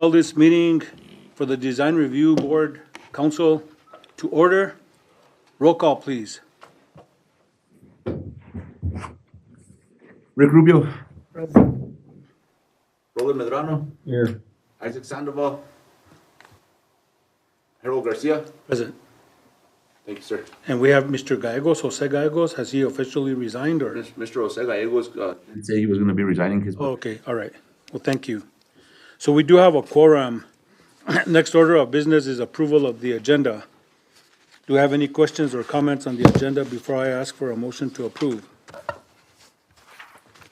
Call this meeting for the Design Review Board Council to order. Roll call, please. Rick Rubio. Present. Roland Medrano. Here. Isaac Sandoval. Harold Garcia. Present. Thank you, sir. And we have Mr. Gallegos, Jose Gallegos. Has he officially resigned or? Mr. Jose Gallegos did say he was going to be resigning his. Oh, okay, all right. Well, thank you. So we do have a quorum. Next order of business is approval of the agenda. Do you have any questions or comments on the agenda before I ask for a motion to approve?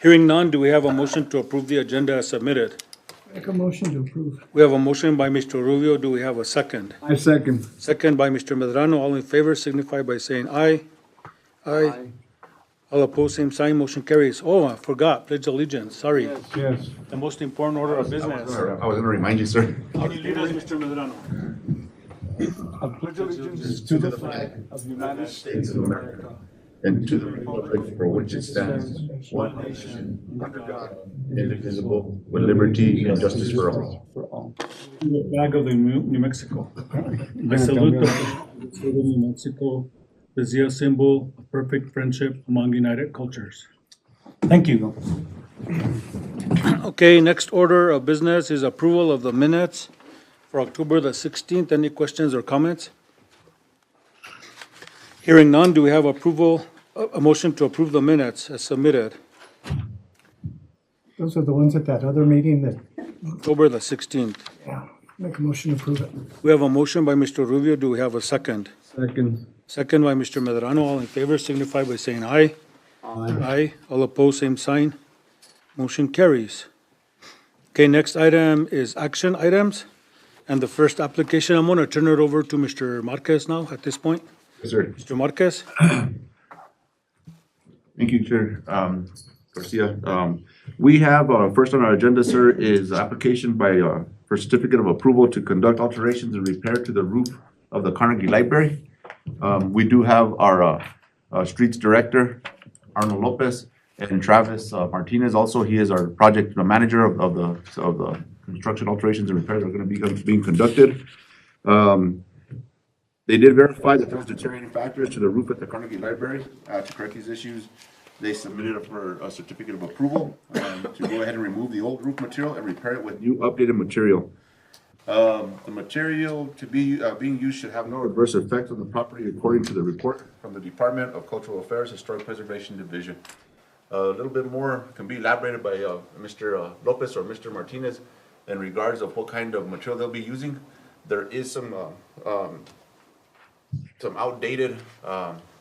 Hearing none, do we have a motion to approve the agenda as submitted? Make a motion to approve. We have a motion by Mr. Rubio. Do we have a second? I second. Second by Mr. Medrano. All in favor signify by saying aye. Aye. All opposed, same sign. Motion carries. Oh, I forgot. Pledge allegiance. Sorry. Yes. The most important order of business. I was going to remind you, sir. How do you lead us, Mr. Medrano? I pledge allegiance to the flag of the United States of America And to the republic for which it stands, one nation, under God, indivisible, with liberty and justice for all. The flag of the New Mexico. I salute the flag of the state of New Mexico, the zeal symbol of perfect friendship among united cultures. Thank you. Okay, next order of business is approval of the minutes for October the 16th. Any questions or comments? Hearing none, do we have a motion to approve the minutes as submitted? Those are the ones at that other meeting that, October the 16th. yeah, make a motion to approve it. We have a motion by Mr. Rubio. Do we have a second? Second. Second by Mr. Medrano. All in favor signify by saying aye. Aye. All opposed, same sign. Motion carries. Okay, next item is action items. And the first application, I'm going to turn it over to Mr. Marquez now at this point. Yes, sir. Mr. Marquez? Thank you, Chair Garcia. We have, first on our agenda, sir, is application for certificate of approval to conduct alterations and repair to the roof of the Carnegie Library. We do have our streets director, Arnold Lopez, and Travis Martinez. Also, he is our project manager of the construction alterations and repairs that are going to be being conducted. They did verify that there was deteriorating factors to the roof at the Carnegie Library. To correct these issues, they submitted for a certificate of approval to go ahead and remove the old roof material and repair it with new updated material. The material to be being used should have no adverse effect on the property according to the report from the Department of Cultural Affairs Historic Preservation Division. A little bit more can be elaborated by Mr. Lopez or Mr. Martinez in regards of what kind of material they'll be using. There is some outdated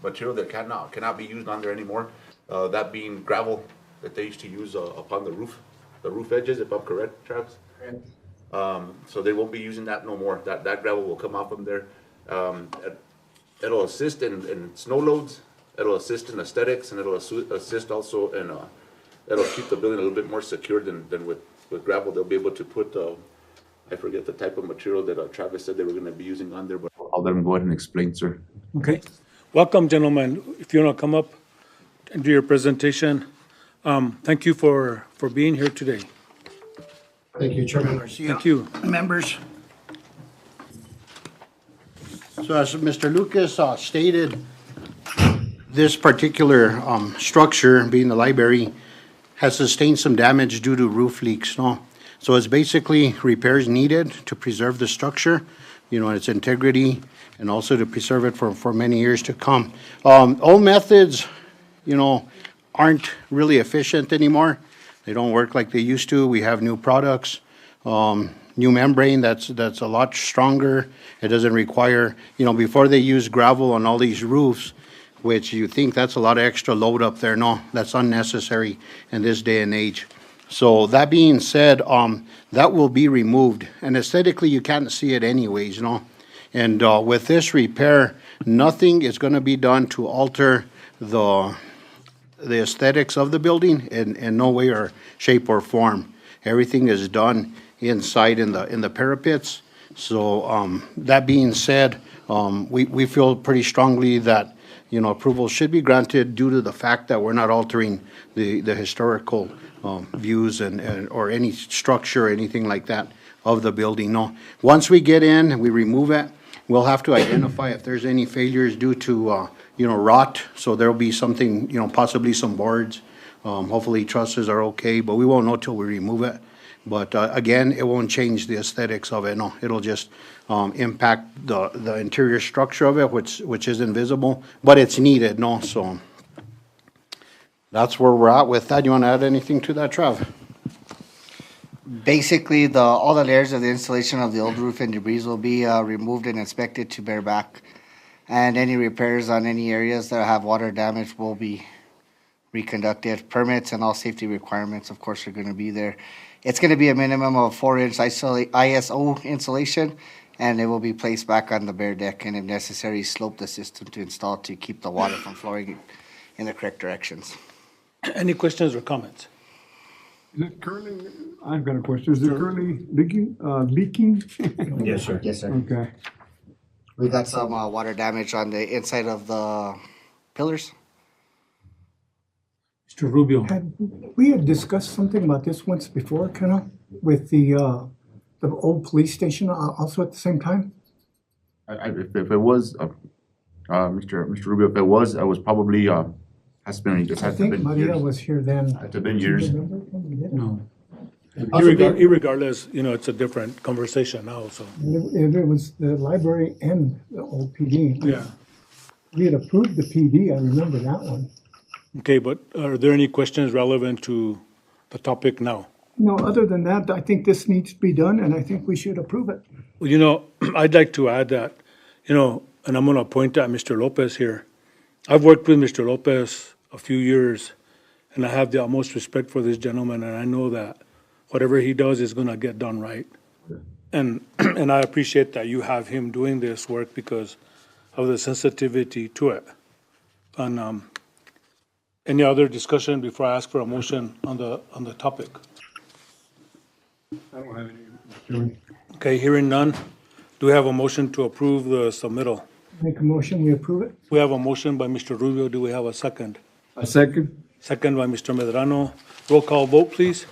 material that cannot be used on there anymore. That being gravel that they used to use upon the roof edges, if I'm correct, Travis? Correct. So they won't be using that no more. That gravel will come off from there. It'll assist in snow loads, it'll assist in aesthetics, and it'll assist also in, it'll keep the building a little bit more secure than with gravel. They'll be able to put, I forget the type of material that Travis said they were gonna be using on there, but I'll let him go ahead and explain, sir. Okay. Welcome, gentlemen. If you want to come up and do your presentation. Thank you for being here today. Thank you, Chairman Garcia. Thank you. Members. So as Mr. Lucas stated, this particular structure, being the library, has sustained some damage due to roof leaks. No? So it's basically repairs needed to preserve the structure, its integrity, and also to preserve it for many years to come. Old methods, aren't really efficient anymore. They don't work like they used to. We have new products, new membrane that's a lot stronger. It doesn't require, before they use gravel on all these roofs, which you think that's a lot of extra load up there. No, that's unnecessary in this day and age. So that being said, that will be removed. And aesthetically, you can't see it anyways, And with this repair, nothing is going to be done to alter the aesthetics of the building in no way or shape or form. Everything is done inside in the parapets. So that being said, we feel pretty strongly that approval should be granted due to the fact that we're not altering the historical views or any structure or anything like that of the building, no. Once we get in, we remove it, we'll have to identify if there's any failures due to, rot. So there'll be something, possibly some boards. Hopefully trusses are okay, but we won't know till we remove it. But, again, it won't change the aesthetics of it, no. It'll just, impact the interior structure of it, which is invisible, but it's needed, no, so. That's where we're at with that. You want to add anything to that, Trav? Basically, all the layers of the installation of the old roof and debris will be removed and inspected to bear back. And any repairs on any areas that have water damage will be reconducted. Permits and all safety requirements, of course, are going to be there. It's going to be a minimum of 4-inch ISO insulation, and it will be placed back on the bare deck, and if necessary, slope the system to install to keep the water from flowing in the correct directions. Any questions or comments? Is it currently, I've got a question. Is it currently leaking? Yes, sir. Yes, sir. Okay. We got some water damage on the inside of the pillars. Mr. Rubio? We had discussed something about this once before, kind of, with the old police station also at the same time? If it was, Mr. Rubio, if it was probably, has been, it I has been think Maria years. was here then. Has been Do you years. remember when we did it? No. Also, Irregardless, it's a different conversation now, so. It was the library and the old PD. Yeah. We had approved the PD, I remember that one. Okay, but are there any questions relevant to the topic now? No, other than that, I think this needs to be done, and I think we should approve it. Well, I'd like to add that, and I'm going to point at Mr. Lopez here. I've worked with Mr. Lopez a few years, and I have the utmost respect for this gentleman, and I know that whatever he does is going to get done right. And I appreciate that you have him doing this work because of the sensitivity to it. And any other discussion before I ask for a motion on the topic? I don't have any. Okay, hearing none, do we have a motion to approve the submittal? Make a motion, we approve it? We have a motion by Mr. Rubio. Do we have a second? A second? Second by Mr. Medrano. Roll call vote, please.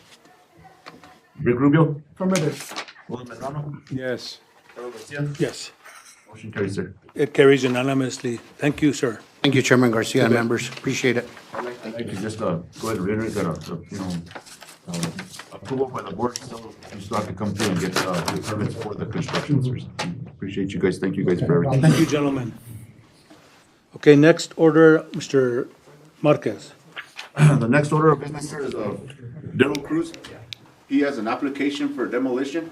Rick Rubio? Affirmative. William Medrano? Yes. Carlos Garcia? Yes, Motion carries, sir. it carries unanimously. Thank you, sir. Thank you, Chairman Garcia and members. Appreciate it. I'd like to just go ahead and reiterate that, approval by the board, you still have to come through and get the permits for the construction, sir. Appreciate you guys. Thank you guys for everything. Thank you, gentlemen. Okay, next order, Mr. Marquez. The next order of business, sir, is Daryl Cruz. He has an application for demolition.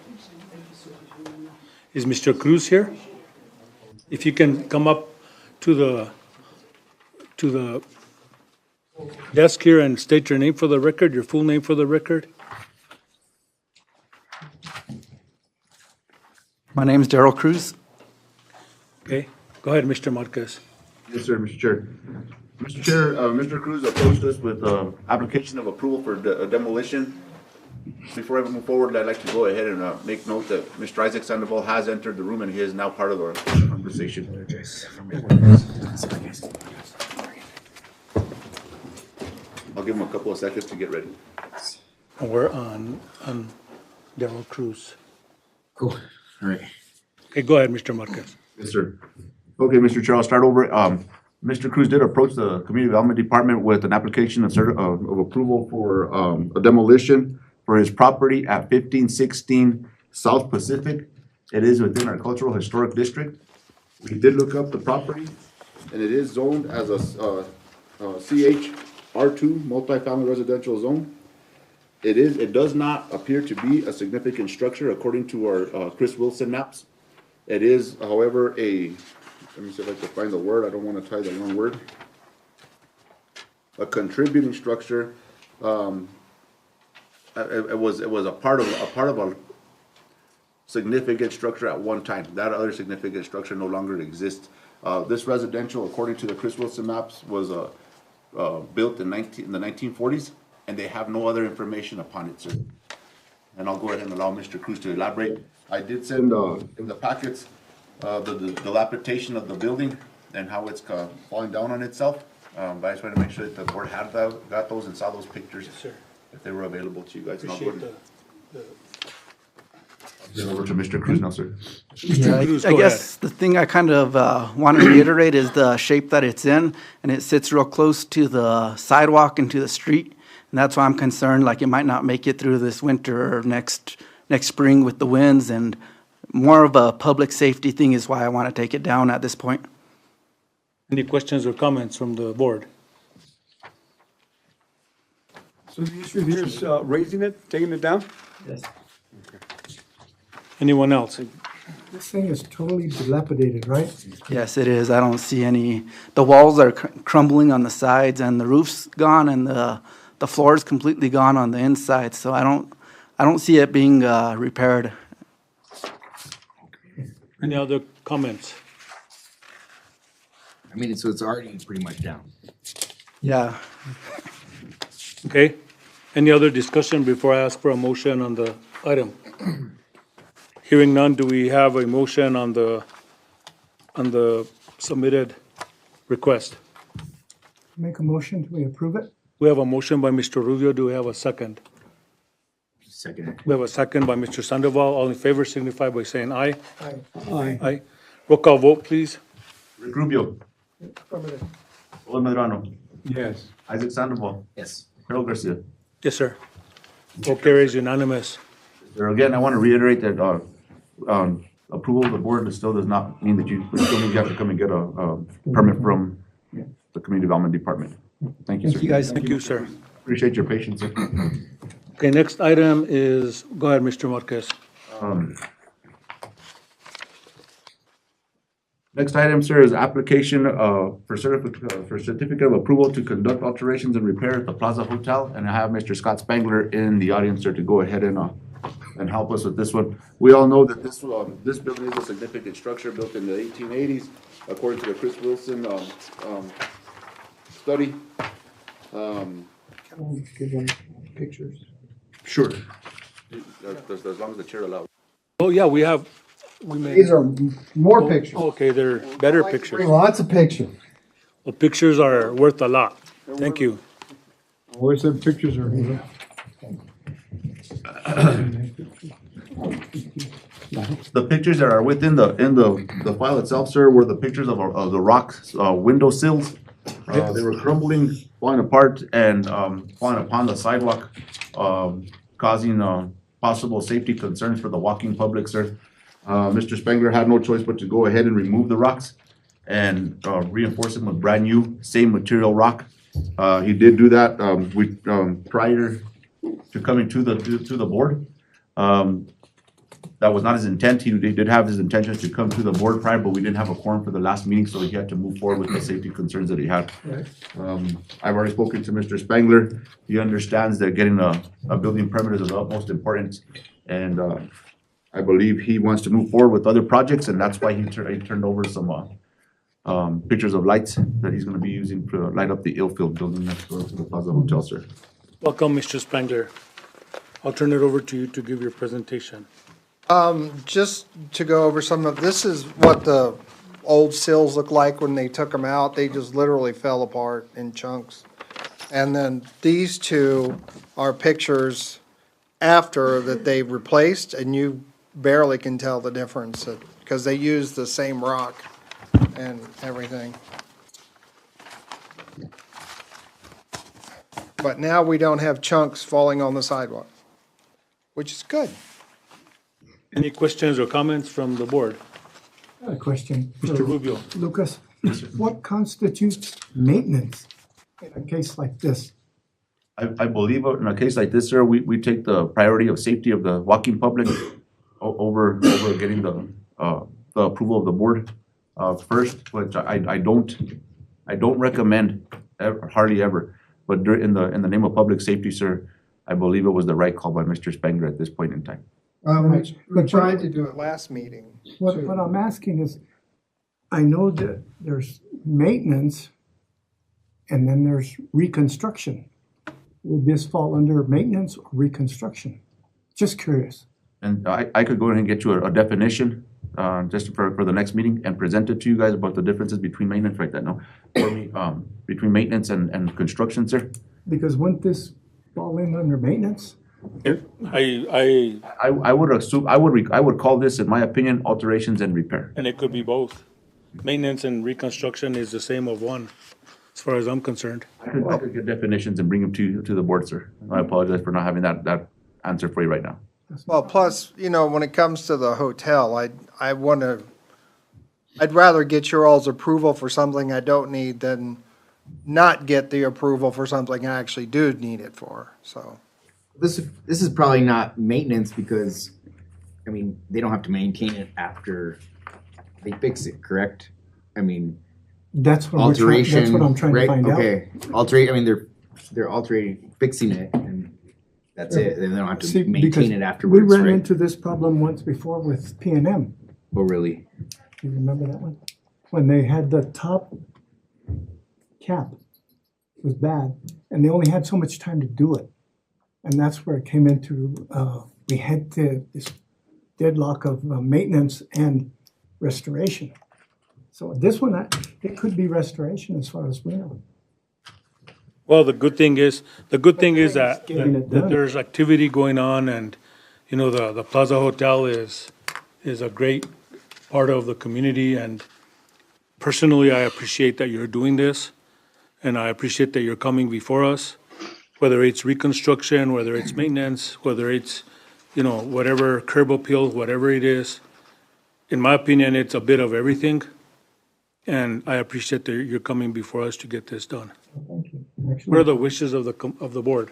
Is Mr. Cruz here? If you can come up to the desk here and state your name for the record, your full name for the record. My name is Daryl Cruz. Okay, go ahead, Mr. Marquez. Yes, sir, Mr. Chair. Mr. Chair, Mr. Cruz approached us with application of approval for demolition. Before I move forward, I'd like to go ahead and make note that Mr. Isaac Sandoval has entered the room and he is now part of our conversation. I'll give him a couple of seconds to get ready. And we're on Daryl Cruz. Cool. All right. Okay, go ahead, Mr. Marquez. Yes, sir. Okay, Mr. Chair, I'll start over. Mr. Cruz did approach the Community Development Department with an application of approval for a demolition for his property at 1516 South Pacific. It is within our Cultural Historic District. We did look up the property, and it is zoned as a CH R2 multifamily residential zone. It does not appear to be a significant structure according to our Chris Wilson maps. It is, however, let me see if I can find the word, I don't want to tie the wrong word. A contributing structure. It was a part of a significant structure at one time. That other significant structure no longer exists. This residential, according to the Chris Wilson maps, was built in the 1940s, and they have no other information upon it, sir. And I'll go ahead and allow Mr. Cruz to elaborate. I did send in the packets the dilapidation of the building and how it's falling down on itself. But I just wanted to make sure that the board had got those and saw those pictures. Yes, sir. If they were available to you guys. And I'll go Appreciate ahead Over to Mr. Cruz now, sir. Yeah, Cruz, I go guess the thing I kind of want to reiterate is the shape that it's in, and it sits real close to the sidewalk and to the street. And that's why I'm concerned, like it might not make it through this winter or next spring with the winds, and more of a public safety thing is why I want to take it down at this point. Any questions or comments from the board? So the issue here is raising it, taking it down? Yes. Anyone else? This thing is totally dilapidated, right? Yes, it is. I don't see any, the walls are crumbling on the sides, and the roof's gone, and the floor is completely gone on the inside, so I don't see it being repaired. Any other comments? I mean, so it's already pretty much down. Yeah. Okay. Any other discussion before I ask for a motion on the item? Hearing none, do we have a motion on the submitted request? Make a motion, we approve it? We have a motion by Mr. Rubio. Do we have a second? Second. We have a second by Mr. Sandoval. All in favor signify by saying aye. Aye. Aye. Aye. Roll call vote, please. Rick Rubio. Affirmative. Roland Medrano. Yes. Isaac Sandoval. Yes. Harold Garcia. Yes, sir. Vote carries unanimous. There again, I want to reiterate that approval of the board still does not mean that you have to come and get a permit from the Community Development Department. Thank you, sir. Thank you, guys. Thank you, sir. Appreciate your patience, sir. Okay, next item is, go ahead, Mr. Marquez. Next item, sir, is application for certificate of approval to conduct alterations and repair at the Plaza Hotel. And I have Mr. Scott Spangler in the audience, sir, to go ahead and help us with this one. We all know that this building is a significant structure built in the 1880s, according to the Chris Wilson study. Can we give them pictures? Sure. As long as the chair allows. Oh, yeah, we made. These are more pictures. Okay, they're better pictures. Lots of pictures. Well, pictures are worth a lot. Thank you. Where's the pictures are here? The pictures that are within the file itself, sir, were the pictures of the rock window sills. They were crumbling, falling apart, and falling upon the sidewalk, causing possible safety concerns for the walking public, sir. Mr. Spangler had no choice but to go ahead and remove the rocks and reinforce them with brand new, same material rock. He did do that prior to coming to the board. That was not his intent. He did have his intention to come to the board prior, but we didn't have a quorum for the last meeting, so he had to move forward with the safety concerns that he had. I've already spoken to Mr. Spangler. He understands that getting a building permit is of the utmost importance, and I believe he wants to move forward with other projects, and that's why he turned over some pictures of lights that he's gonna be using to light up the Illfield building next door to the Plaza Hotel, sir. Welcome, Mr. Spangler. I'll turn it over to you to give your presentation. Just to go over some of, this is what the old sills look like when they took them out. They just literally fell apart in chunks. And then these two are pictures after that they replaced, and you barely can tell the difference because they use the same rock and everything. But now we don't have chunks falling on the sidewalk, which is good. Any questions or comments from the board? A question. Mr. Rubio? Lucas, what constitutes maintenance in a case like this? I believe in a case like this, sir, we take the priority of safety of the walking public over getting the approval of the board first, which I don't recommend hardly ever. But in the name of public safety, sir, I believe it was the right call by Mr. Spangler at this point in time. We tried to do it last meeting. What I'm asking is, I know that there's maintenance and then there's reconstruction. Will this fall under maintenance or reconstruction? Just curious. And I could go ahead and get you a definition just for the next meeting and present it to you guys about the differences between maintenance right now. For me, between maintenance and construction, sir. Because wouldn't this fall in under maintenance? I would assume, I would call this, in my opinion, alterations and repair. And it could be both. Maintenance and reconstruction is the same of one, as far as I'm concerned. I could get definitions and bring them to the board, sir. I apologize for not having that answer for you right now. Well, plus, when it comes to the hotel, I'd rather get your all's approval for something I don't need than not get the approval for something I actually do need it for, so. This is probably not maintenance because, I mean, they don't have to maintain it after they fix it, correct? I mean, That's what alteration. that's what I'm trying to right? find out. Okay, I mean, they're altering, fixing it, and that's it. They don't have to See, because maintain it afterwards, we ran right? into this problem once before with P and M. Oh, really? You remember that one? When they had the top cap was bad, and they only had so much time to do it. And that's where it came into, we had this deadlock of maintenance and restoration. So this one, it could be restoration as far as we know. Well, the good thing is that, Getting it that done. there's activity going on, and, the Plaza Hotel is a great part of the community, and personally, I appreciate that you're doing this, and I appreciate that you're coming before us, whether it's reconstruction, whether it's maintenance, whether it's, whatever curb appeal, whatever it is. In my opinion, it's a bit of everything, and I appreciate that you're coming before us to get this done. Thank you. What are Actually, the wishes of the board?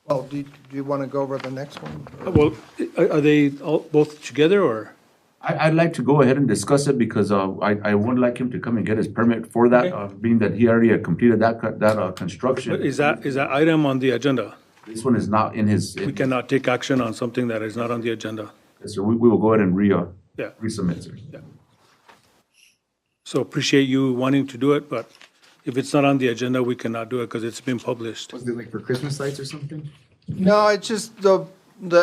Well, do you want to go over the next one? Well, are they all both together, or? I'd like to go ahead and discuss it because I would like him to come and get his permit for that, Okay. being that he already had completed that construction. Is that item on the agenda? This one is not in his. We cannot take action on something that is not on the agenda. So we will go ahead and Yeah. resubmit, sir. So appreciate you wanting to do it, but if it's not on the agenda, we cannot do it because it's been published. Was it like for Christmas lights or something? No, it's just the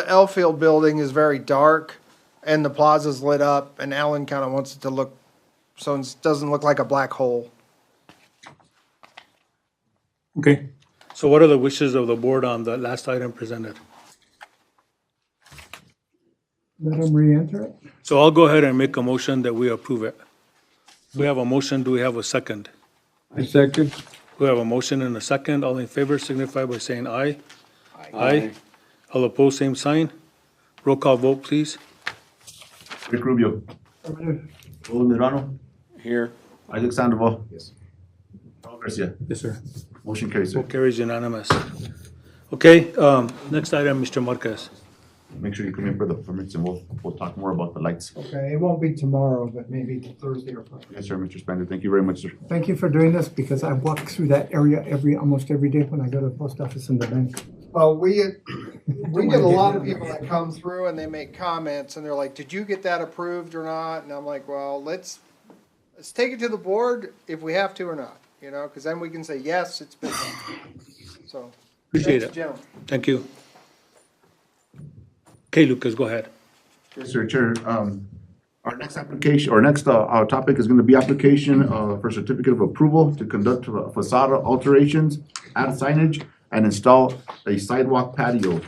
Elfield building is very dark and the plaza's lit up and Alan kind of wants it to look, so it doesn't look like a black hole. Okay. So what are the wishes of the board on the last item presented? let them re-enter it. So I'll go ahead and make a motion that we approve it. We have a motion. Do we have a second? I second. We have a motion and a second. All in favor signify by saying aye. Aye. All opposed, same sign. Roll call vote, please. Rick Rubio. Affirmative. Roland Medrano. Here. Isaac Sandoval. Yes. Raul Garcia. Yes, sir. Motion carries, sir. Vote carries unanimous. Okay, next item, Mr. Marquez. Make sure you come in for the permits and we'll talk more about the lights. Okay, it won't be tomorrow, but maybe Thursday or Friday. Yes, sir, Mr. Spanier. Thank you very much, sir. Thank you for doing this because I walk through that area almost every day when I go to the post office and the bank. Well, we get a lot of people that come through and they make comments and they're like, did you get that approved or not? And I'm like, well, let's take it to the board if we have to or not, because then we can say, yes, it's been done. So. Appreciate thanks, it. gentlemen. Thank you. Okay, Lucas, go ahead. Yes, sir, Chair. Our next application, or next our topic is going to be application for certificate of approval to conduct facade alterations, add signage, and install a sidewalk patio.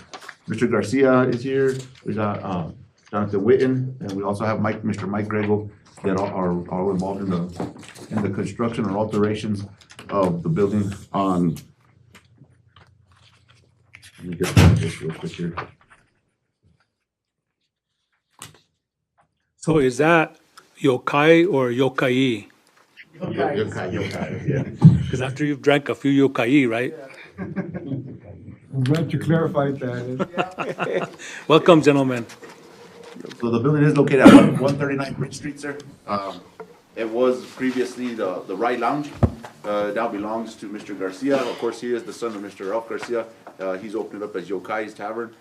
Mr. Garcia is here. We got Jonathan Witten, and we also have Mr. Mike Grego that are all involved in the construction or alterations of the building on. Let me get this real quick here. So is that yokai or yokai? Yokai, yeah. Because after you've drank a few yokai, right? I'm glad you clarified that. Welcome, gentlemen. So the building is located at 139 Bridge Street, sir. It was previously the Rye Lounge. Now belongs to Mr. Garcia. Of course, he is the son of Mr. Ralph Garcia. He's opened it up as Yokai's Tavern.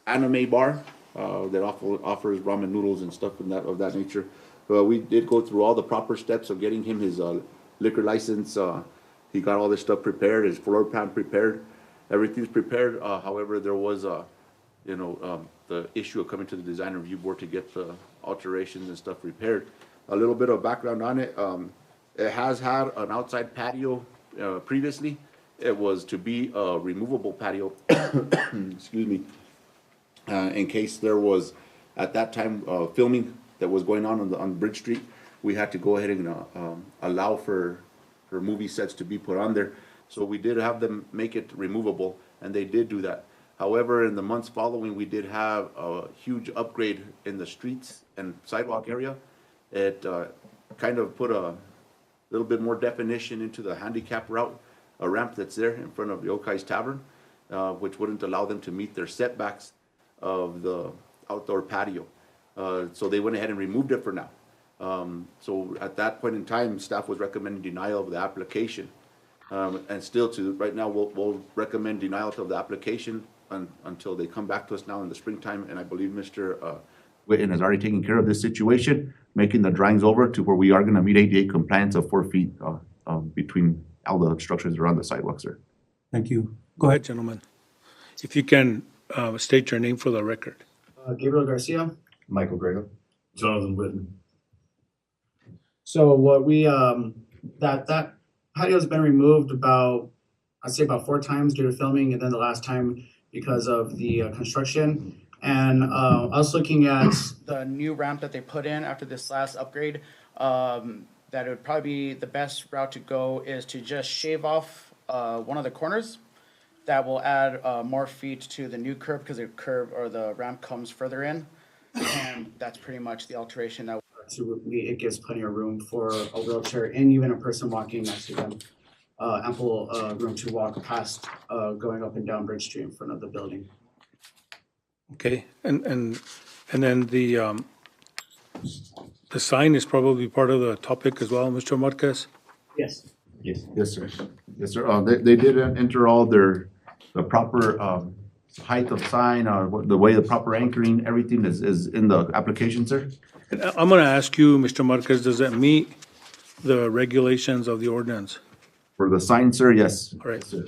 Anime bar that offers ramen noodles and stuff of that nature. We did go through all the proper steps of getting him his liquor license. He got all this stuff prepared, his floor plan prepared. Everything's prepared. However, there was the issue of coming to the design review board to get the alterations and stuff repaired. A little bit of background on it. It has had an outside patio previously. It was to be a removable patio, excuse me, in case there was, at that time, filming that was going on Bridge Street. We had to go ahead and allow for movie sets to be put on there. So we did have them make it removable, and they did do that. However, in the months following, we did have a huge upgrade in the streets and sidewalk area. It kind of put a little bit more definition into the handicap route, a ramp that's there in front of the Okai's Tavern, which wouldn't allow them to meet their setbacks of the outdoor patio. So they went ahead and removed it for now. So at that point in time, staff was recommending denial of the application. And still to, right now, we'll recommend denial of the application until they come back to us now in the springtime. And I believe Mr. Whitten has already taken care of this situation, making the drawings over to where we are gonna meet ADA compliance of 4 feet between all the structures around the sidewalks there. Thank you. Go ahead, gentlemen. If you can state your name for the record. Gabriel Garcia. Michael Grego. Jonathan Whitten. So what we, that patio's been removed I'd say about 4 times due to filming, and then the last time because of the construction. And I was looking at the new ramp that they put in after this last upgrade, that it would probably be the best route to go is to just shave off one of the corners. That will add more feet to the new curb because the curb or the ramp comes further in. And that's pretty much the alteration that it gives plenty of room for a wheelchair and even a person walking next to them. Ample room to walk past going up and down Bridge Street in front of the building. Okay, and then the sign is probably part of the topic as well, Mr. Marquez? Yes. Yes, sir. Yes, sir. They did enter all the proper height of sign, the way the proper anchoring, everything is in the application, sir. And I'm gonna ask you, Mr. Marquez, does that meet the regulations of the ordinance? For the sign, sir, yes. All right. Yes, sir.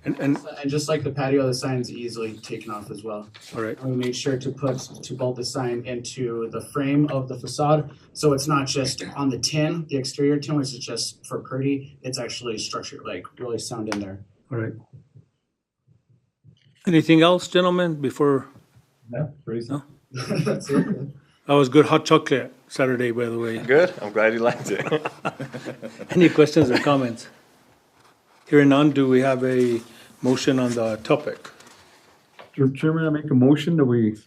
And, And just like the patio, the sign's easily taken off as well. all right, We made sure to bolt the sign into the frame of the facade, so it's not just on the tin, the exterior tin, which is just for pretty. It's actually structured, like really sound in there. all right. Anything else, gentlemen, before? No, pretty No? That's it. That was good hot chocolate Saturday, by the way. Good. I'm glad you liked it. Any questions or comments? Hearing none, do we have a motion on the topic? Mr. Chairman, I make a motion that we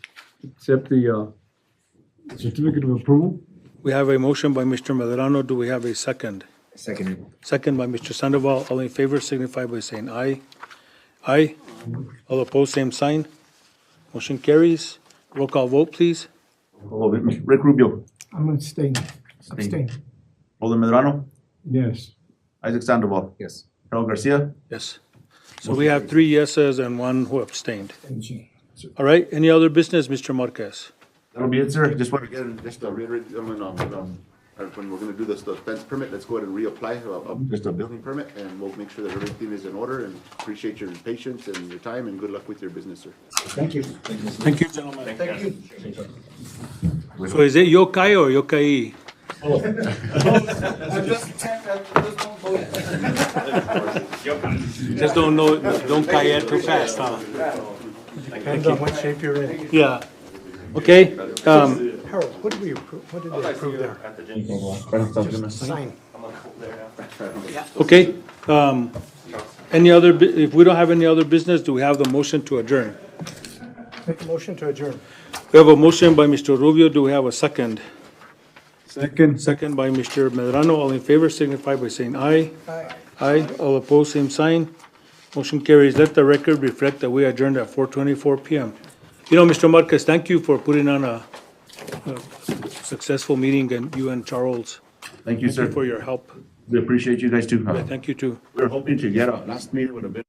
accept the certificate of approval. We have a motion by Mr. Medrano. Do we have a second? Second. Second by Mr. Sandoval. All in favor signify by saying aye. Aye. All opposed, same sign. Motion carries. Roll call vote, please. Rick Rubio, I'm abstaining. Abstain. Alden Medrano, Yes. Isaac Sandoval, Yes. Harold Garcia. Yes. So we have 3 yeses and 1 who abstained. All right, any other business, Mr. Marquez? That'll be it, sir. Just want to get, just to reiterate, when we're gonna do this, the fence permit, let's go ahead and reapply, just a building permit, and we'll make sure that everything is in order, and appreciate your patience and your time, and good luck with your business, sir. Thank you. Thank you, gentlemen. Thank you. So is it yokai or yokai? Just don't know, don't kayak too fast, huh? Depends on what shape you're in. Yeah. Okay, Harold, what did we approve, what did they approve there? Sign. okay. Any other, if we don't have any other business, do we have the motion to adjourn? Make a motion to adjourn. We have a motion by Mr. Rubio. Do we have a second? Second. Second by Mr. Medrano. All in favor signify by saying aye. Aye. Aye. All opposed, same sign. Motion carries. Let the record reflect that we adjourned at 4:24 PM. You know, Mr. Marquez, thank you for putting on a successful meeting, and you and Charles. Thank you, sir. For your help. We appreciate you guys too. Yeah, thank you too. We're hoping to get a last meeting with a bit